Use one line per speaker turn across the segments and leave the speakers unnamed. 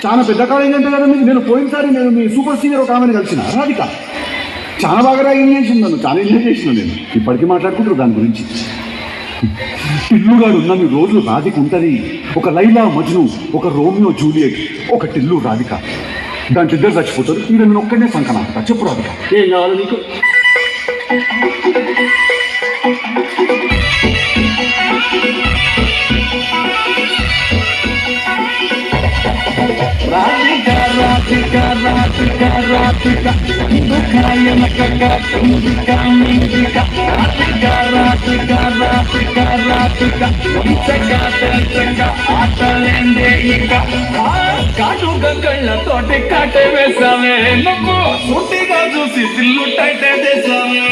చాలా పెద్ద కాలేజ్ అంటే కదా మీకు. నేను పోయినసారి నేను మీ సూపర్ సీనియర్ ఒక ఆమెను కలిసిన రాధిక, చాలా బాగా ఎంజాయ్ చేసింది, నన్ను చాలా ఎంజాయ్ చేసిన. నేను ఇప్పటికీ మాట్లాడుకుంటారు దాని గురించి. టిల్లుగాడు ఉన్నన్ని రోజులు రాధిక ఉంటుంది. ఒక లైలా మజ్ను, ఒక రోమియో జూలియట్, ఒక టిల్లు రాధిక. దాంట్లో ఇద్దరు చచ్చిపోతారు. ఇంకా నేను ఒక్కడే సంకనాక. చెప్పు రాధిక, ఏం కావాలి నీకు? రాధిక రాధిక రాధిక రాధిక దుఃఖాయనక కుందిక మిందిక రాధిక రాధిక రాధిక రాధిక ఇచ్చక తెచ్చక ఆటలేందే ఇక కాటుక కళ్ళతోటి కాటే వేసావే నువ్వు సూటిగా చూసి సిల్లు టైటే చేసావే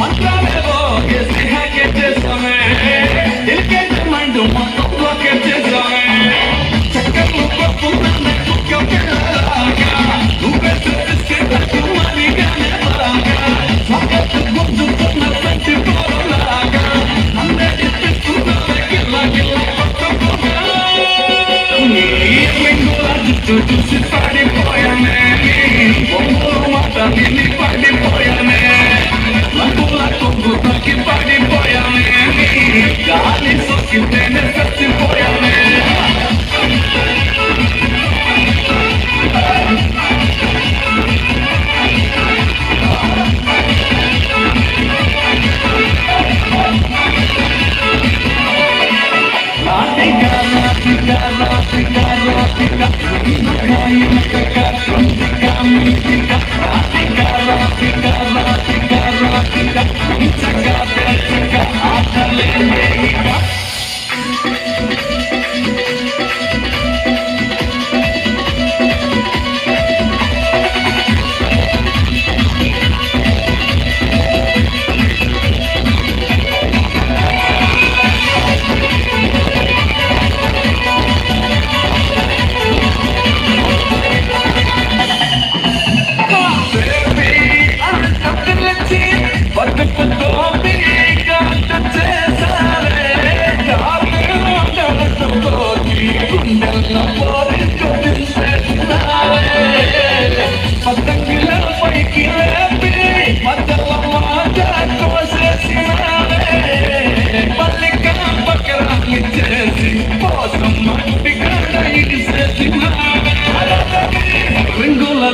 మంత్రాలేవో కేసి హ్యాకే చేసావే ఇల్కేజ్ మైండ్ మొత్తం బ్లాకే చేసావే చక్కర్లు పప్పు చూసి పడిపోయానే మాట నిన్ను పడిపోయానే లంగుల కొంగు తగ్గి పడిపోయానే గాలి సొక్కితేనే చచ్చిపోయానే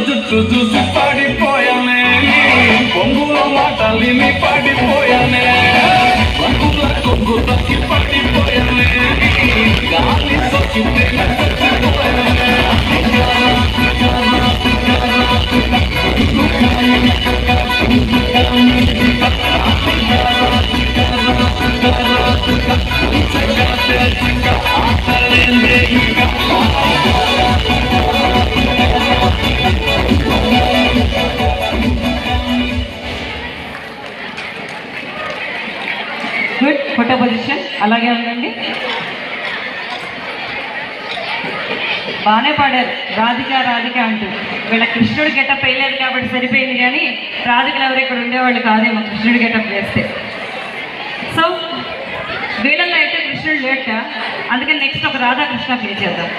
జుట్టు చూసి పడిపోయానే పొంగుల మాటలిని పడిపోయానే రంగుల కొంగు తగ్గి పడిపోయానే గాలి సొక్కితే చచ్చిపోయానే
గుడ్ ఫోటో పొజిషన్ అలాగే ఉందండి. బాగానే పాడారు రాధిక రాధిక అంటూ. వీళ్ళ కృష్ణుడు గెటప్ వేయలేదు కాబట్టి సరిపోయింది, కానీ రాధికలు ఎవరు ఇక్కడ ఉండేవాళ్ళు కాదేమో కృష్ణుడు గెటప్ వేస్తే. సో వీళ్ళల్లో అయితే కృష్ణుడు లేట, అందుకని నెక్స్ట్ ఒక రాధాకృష్ణ ప్లే చేద్దాం.